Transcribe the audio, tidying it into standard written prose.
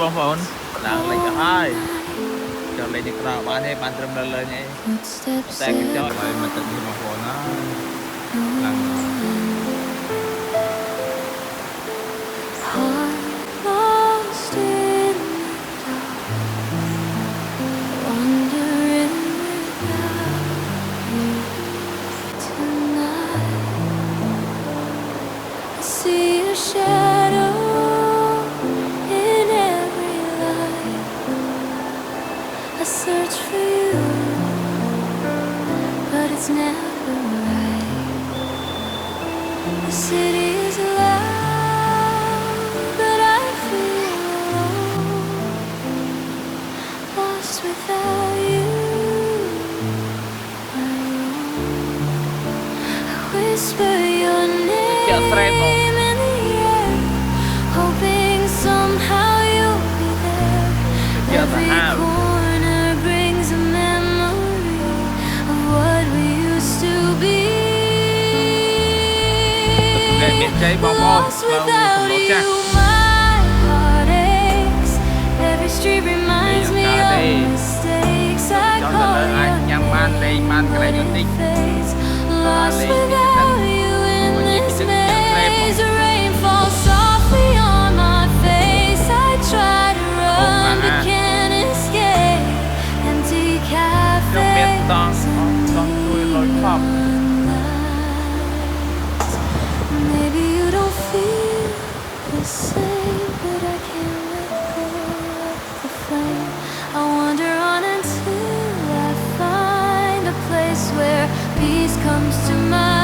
bông phồn đang lấy cho hai cho lấy được nào bạn hay bạn trầm lên nhé tay cái cho vậy mà tự nhiên bông phồn nó làm shadow in every light. I search for you, but it's never right. The city is loud, but I feel alone, lost without you. I whisper your name in the air, hoping somehow you'll be there. Every corner brings a memory of what we used to be. Lost without you, my heart aches. Every street reminds me of mistakes. I call your name, but it fades. Lost without you in this maze. The rain falls softly on my face. I try to run but can't escape. Empty cafes and neon lights. Maybe you don't feel the same, but I can't let go of the flame. I wander on until I find a place where peace comes to my